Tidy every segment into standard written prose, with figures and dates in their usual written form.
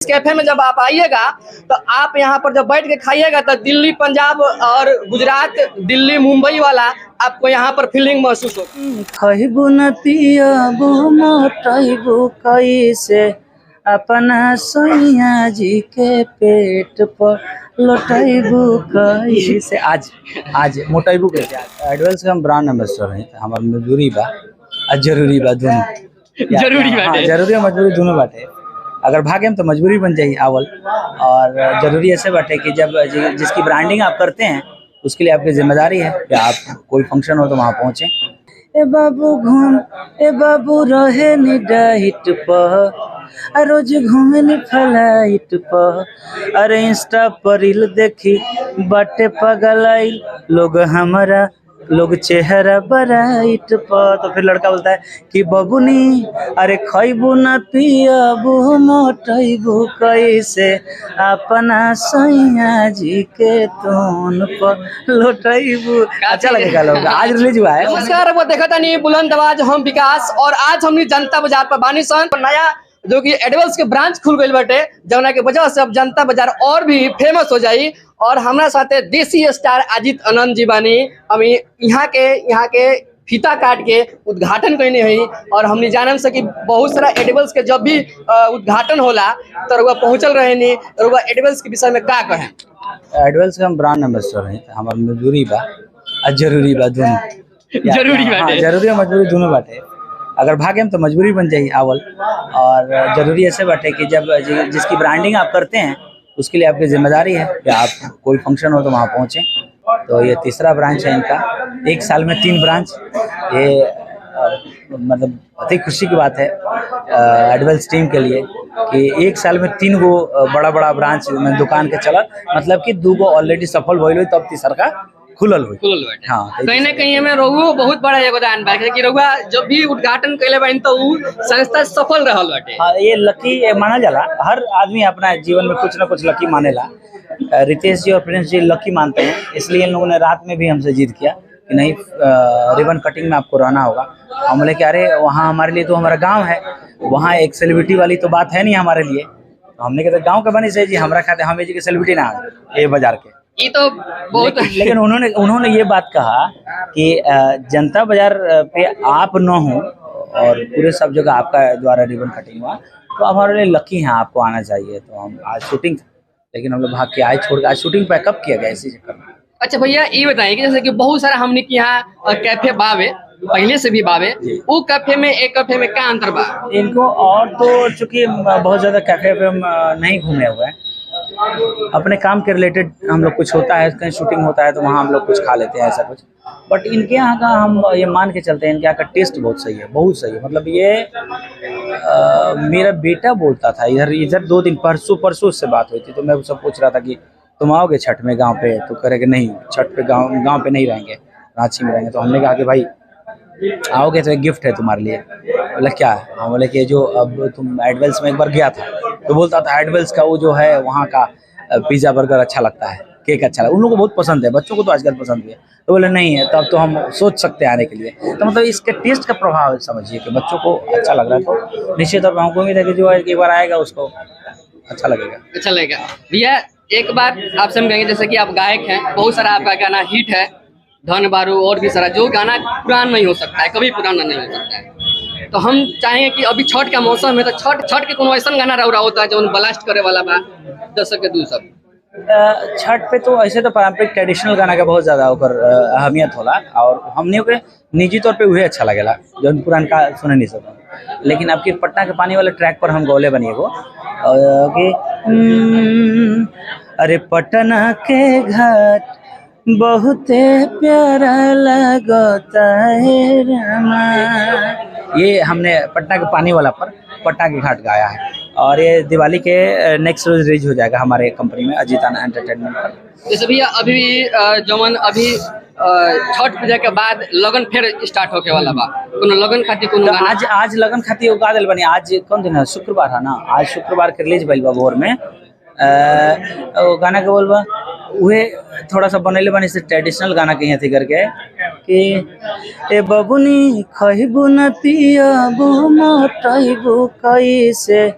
इस कैफे में जब आप आइएगा तो आप यहाँ पर जब बैठ के खाइएगा तो दिल्ली, पंजाब और गुजरात, दिल्ली, मुंबई वाला आपको यहाँ पर फीलिंग महसूस होगी। खइबू न पियबू मोटइबू कैसे अपना सैया जी के पेट पर लौटइबू कैसे। आज मोटइबू कैसे। एडवेल्स का हम ब्रांड एम्बेसडर हैं। हमार मजबूरी बा जरूरी बा दोनों जरूरी बाटे। हाँ, जरूरी और मजबूरी दोनों बाटे। अगर भागे तो मजबूरी बन जाएगी आवल, और जरूरी ऐसे बाटे कि जब जिसकी ब्रांडिंग आप करते हैं उसके लिए आपकी जिम्मेदारी है कि आप कोई फंक्शन हो तो वहाँ पहुँचे। ए बाबू रहे नि डाइट पर, रोज घूमे नि फ्लाइट पर, अरे इंस्टा पर रील देखी बाटे पगलाइल लोग हमारा, लोग चेहरा ब्राइट पर। तो फिर लड़का बोलता है कि बबुनी अरे खइबू ना पियबू मोटइबू कैसे अपना सैया जी के तोन पर लौटइबू। अच्छा लगेगा लोग। आज रिलीज हुआ है। नमस्कार, वो देखा था नहीं बुलंद आवाज, हम विकास, और आज हमने जनता बाजार पर बानी सन नया जो कि एडवेल्स के ब्रांच खुल गई बाटे, जौना के वजह से अब जनता बाजार और भी फेमस हो जाई। और हमारा साथे देसी स्टार अजीत आनंद जी बानी। हम यहाँ के फीता काट के उद्घाटन करने हुई, और हमने जानम से कि बहुत सारा एडिबल्स के जब भी उद्घाटन होला तो रुआ पहुंचल रहे नहीं। रुआ एडिबल्स के विषय में का कहें? एडवेल्स का हम ब्रांड एम्बेसडर हैं। हमार मजबूरी बा जरूरी बा दोनों। जरूरी हाँ, बाटे। जरूरी और मजबूरी दोनों बाटे। अगर भागे तो मजबूरी बन जाएगी आवल, और जरूरी ऐसे बाटे कि जब जिसकी ब्रांडिंग आप करते हैं उसके लिए आपकी जिम्मेदारी है कि आप कोई फंक्शन हो तो वहाँ पहुँचे। तो ये तीसरा ब्रांच है इनका, एक साल में 3 ब्रांच। ये मतलब बहुत ही खुशी की बात है एडवेल्स टीम के लिए कि एक साल में 3 गो बड़ा बड़ा ब्रांच में दुकान के चलत, मतलब कि 2 गो ऑलरेडी सफल भइल हुई, तब तीसरा का खुलल हुई। हाँ, कहीं ना कहीं हमें रघु बहुत बड़ा योगदान बा कि रघुआ जब भी उद्घाटन कैले बाइन तो उ संस्था सफल रहल बाटे। हाँ, ये लकी माना जाला। हर आदमी अपना जीवन में कुछ ना कुछ लकी मानेला। रितेश जी और प्रिंस जी लकी मानते हैं, इसलिए इन लोगों ने रात में भी हमसे जिद किया कि नहीं रिबन कटिंग में आपको रहना होगा। हम बोले कि अरे वहाँ हमारे लिए तो हमारा गाँव है, वहाँ एक सेलिब्रिटी वाली तो बात है नहीं हमारे लिए। तो हमने कहा गाँव के बने से जी हमारा खाते हम जी के सेलिब्रिटी ना ये बाजार के। ये तो बहुत लेकिन उन्होंने ये बात कहा कि जनता बाजार पे आप न हो और पूरे सब जगह आपका द्वारा रिबन कटिंग हुआ तो हमारे लिए लकी हैं, आपको आना चाहिए। तो हम आज शूटिंग था, लेकिन हम लोग भाग के आज छोड़ के आज शूटिंग पैकअप किया गया इसी चक्कर में। अच्छा भैया, ये बताइए कि जैसे कि बहुत सारा हमने कि यहाँ कैफे बावे, पहले से भी बावे, वो कैफे में एक कैफे में क्या अंतर बा? इनको और तो चूंकि बहुत ज्यादा कैफे पे हम नहीं घूमे हुए हैं, अपने काम के रिलेटेड हम लोग कुछ होता है, कहीं शूटिंग होता है तो वहाँ हम लोग कुछ खा लेते हैं ऐसा कुछ। बट इनके यहाँ का हम ये मान के चलते हैं, इनके यहाँ का टेस्ट बहुत सही है, बहुत सही है। मतलब ये मेरा बेटा बोलता था इधर 2 दिन परसों से बात हुई थी, तो मैं उससे पूछ रहा था कि तुम आओगे छठ में गाँव पे? तो करेगा नहीं, छठ पे गाँव पे नहीं रहेंगे, रांची में रहेंगे। तो हमने कहा कि भाई आओगे तो एक गिफ्ट है तुम्हारे लिए। बोला क्या है? हम बोले कि जो अब तुम एडवेल्स में एक बार गया था तो बोलता था एडवेल्स का वो जो है वहाँ का पिज़्ज़ा बर्गर अच्छा लगता है, केक अच्छा लगता है, उन लोगों को बहुत पसंद है, बच्चों को तो आजकल पसंद भी है। तो बोले नहीं है, तो अब तो हम सोच सकते हैं आने के लिए। तो मतलब इसके टेस्ट का प्रभाव समझिए कि बच्चों को अच्छा लग रहा है, तो निश्चित तौर पर हमको उम्मीद है कि जो एक बार आएगा उसको अच्छा लगेगा। अच्छा लगेगा। भैया एक बात आपसे हम कहेंगे, जैसे कि आप गायक हैं, बहुत सारा आपका गाना हिट है, धन बारू और भी सारा, जो गाना पुराना नहीं हो सकता है, कभी पुराना नहीं हो सकता है। तो हम चाहेंगे कि अभी छठ का मौसम है तो छठ के कोनो ऐसा गाना रहा होता है जो ब्लास्ट करे वाला बा दर्शक के दू सब। छठ पे तो ऐसे तो पारंपरिक ट्रेडिशनल गाना का बहुत ज्यादा ओकर अहमियत होला, और हमने के निजी तौर पे उहे अच्छा लगेला जो पुरान का सुने नहीं सकता। लेकिन आपकी पटना के पानी वाले ट्रैक पर हम गौले बनिए वो कि अरे पटना के घाट बहुते प्यारा लगता है रमा, ये हमने पटना के पानी वाला पर पटना के घाट गाया है। और ये दिवाली के नेक्स्ट रोज रिलीज हो जाएगा हमारे कंपनी में अजीत एंटरटेनमेंट पर। जैसे भैया अभी जमन अभी छठ पूजा के बाद लगन फिर स्टार्ट होके वाला बा, कोनो लगन खातिर कोनो तो गाना? आज लगन खातिर गा दिल बनी। आज कौन दिन है? शुक्रवार है ना। आज शुक्रवार के रिलीज भइल बा भोर में। वो गाना के बोलबा उहे थोड़ा सा बनैले बनी से ट्रेडिशनल गाना के थी करके कि ए बबुनी खइबू न पियबू मोटइबू कैसे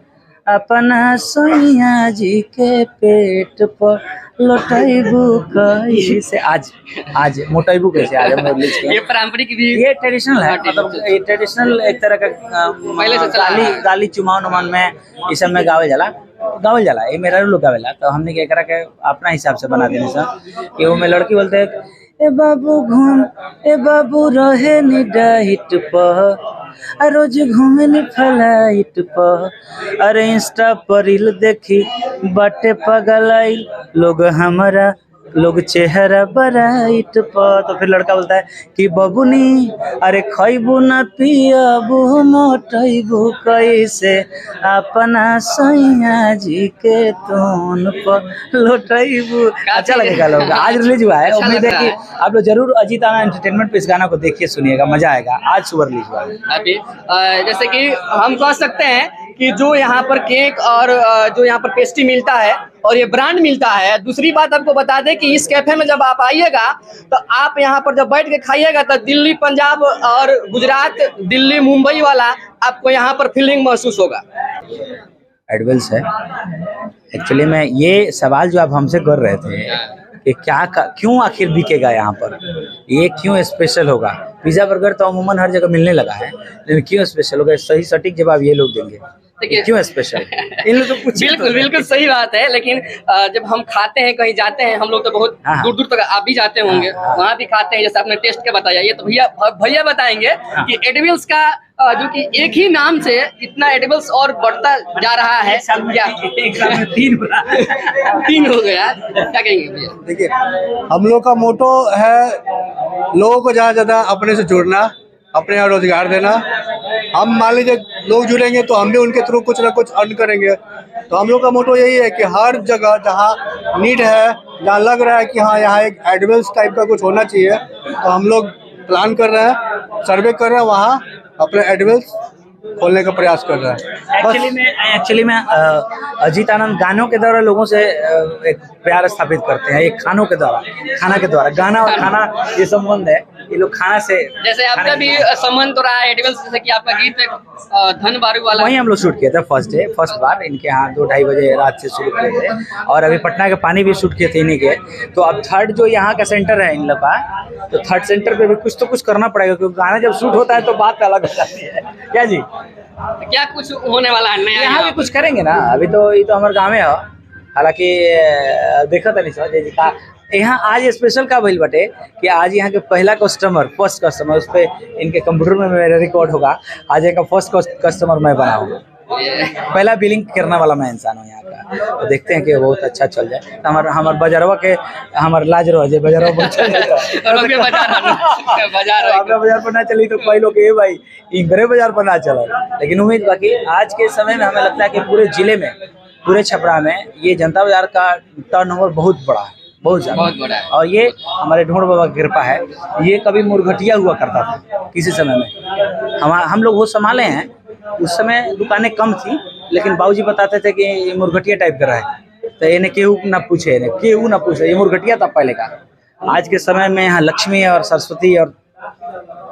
अपना सोनिया जी के पेट पर लौटैबू कैसे आज मोटैबू कैसे आज हम रिलीज किए। ये पारंपरिक भी ये ट्रेडिशनल है, मतलब ये ट्रेडिशनल एक तरह का पहले से चला गाली है। गाली चुमाव नुमान में इस सब में गावल जाला ये मेरा लोग गावेला, तो हमने क्या करा के अपना हिसाब से बना देने सर कि वो में लड़की बोलते हैं ए बाबू रहे नि डाइट पर रोज घूमे नि फ्लाइट पर, अरे इंस्टा पर रील देखी बाटे पगलाइल लोग चेहरा बराइट पर। तो फिर लड़का बोलता है कि बबुनी अरे खैबू न पियबू मोटैबू कैसे, अपना सैया जी के तोन पर लौटैबू। अच्छा लगेगा लोग, आज रिलीज हुआ है, अच्छा उम्मीद है लग कि रहा है। आप लोग जरूर अजीत आना एंटरटेनमेंट पे इस गाना को देखिए, सुनिएगा, मजा आएगा। आज सुबह रिलीज हुआ है। अभी जैसे कि हम कह सकते हैं कि जो यहाँ पर केक और जो यहाँ पर पेस्ट्री मिलता है और ये ब्रांड मिलता है। दूसरी बात आपको बता दें कि इस कैफे में जब आप आइएगा तो आप यहाँ पर जब बैठ के खाइएगा तो दिल्ली, पंजाब और गुजरात, दिल्ली, मुंबई वाला आपको यहाँ पर फीलिंग महसूस होगा। एडवेल्स है एक्चुअली में। ये सवाल जो आप हमसे कर रहे थे कि क्यों आखिर बिकेगा यहाँ पर, ये क्यों स्पेशल होगा। पिज्जा बर्गर तो अमूमन हर जगह मिलने लगा है, लेकिन क्यों स्पेशल होगा, सही सटीक जवाब ये लोग देंगे। देखिए क्यों स्पेशल इन लोग तो पूछिए। बिल्कुल सही बात है। लेकिन जब हम खाते हैं, कहीं जाते हैं, हम लोग तो बहुत हाँ। दूर तक आप भी जाते होंगे, हाँ। वहाँ भी खाते हैं। जैसे आपने टेस्ट का बताया, ये तो भैया बताएंगे कि एडिबल्स का जो कि एक ही नाम से इतना एडिबल्स और बढ़ता जा रहा है। क्या एक साल में 3 तीन हो गया, क्या कहेंगे भैया? देखिए, हम लोग का मोटो है लोगों को ज़्यादा से ज़्यादा अपने से जुड़ना, अपने यहाँ रोजगार देना। हम मान लीजिए लोग जुड़ेंगे तो हम भी उनके थ्रू कुछ ना कुछ अर्न करेंगे। तो हम लोग का मोटो यही है कि हर जगह जहाँ नीड है, जहाँ लग रहा है कि हाँ यहाँ एक एडवेल्स टाइप का कुछ होना चाहिए, तो हम लोग प्लान कर रहे हैं, सर्वे कर रहे हैं, वहाँ अपने एडवेल्स खोलने का प्रयास कर रहा है। एक्चुअली में अजीत आनंद गानों के द्वारा लोगों से एक प्यार स्थापित करते हैं। ये खाना के द्वारा गाना और खाना ये संबंध है, ये लोग खाना से। जैसे आपका भी संबंध तो रहा है एडिबल्स, जैसे कि आपका गीत है धन बारू वाला, वहीं हम लोग शूट किए थे फर्स्ट बार इनके यहाँ 2-2:30 बजे रात से शुरू किए थे, और अभी पटना के पानी भी शूट किए थे इन्हीं के। तो अब थर्ड जो यहाँ का सेंटर है इन लोग का, तो थर्ड सेंटर पे भी कुछ तो कुछ करना पड़ेगा, क्योंकि गाना जब शूट होता है तो बात अलग हो जाती है। क्या जी, क्या कुछ होने वाला है नया? यहाँ भी कुछ करेंगे ना। अभी तो ये तो हमारे गाँव में है, हालांकि देखा था नहीं सर जी का यहाँ आज स्पेशल का भइल बटे कि आज यहाँ के पहला फर्स्ट कस्टमर उस पर इनके कंप्यूटर में मेरा रिकॉर्ड होगा। आज यहाँ का फर्स्ट कस्टमर मैं बना हूँ, पहला बिलिंग करने वाला मैं इंसान हूँ यहाँ का। तो देखते हैं कि बहुत अच्छा चल जाए। तो हमारे बाजारवा के हमारे लाज रहो जे बाजारवा बाजार पर ना चली तो कई लोग ये भाई इंगरे बाजार पर ना चला। लेकिन उम्मीद बाकी आज के समय में हमें लगता है कि पूरे जिले में, पूरे छपरा में ये जनता बाजार का टर्नओवर बहुत बड़ा है, बहुत बड़ा है। और ये हमारे ढोंड बाबा की कृपा है। ये कभी मुरघटिया हुआ करता था किसी समय में, हम लोग वो संभाले हैं। उस समय दुकानें कम थी, लेकिन बाबूजी बताते थे कि ये मुरघटिया टाइप का है, तो इन्हें केहू ना पूछे, ये मुरघटिया था पहले का। आज के समय में यहाँ लक्ष्मी और सरस्वती और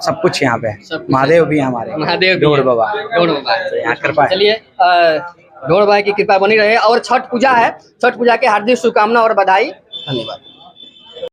सब कुछ यहाँ पे, महादेव भी हमारे, महादेव ढोंड बाबा, तो यहाँ कृपा है। चलिए ढोड़ भाई की कृपा बनी रहे। और छठ पूजा है, छठ पूजा के हार्दिक शुभकामना और बधाई। धन्यवाद।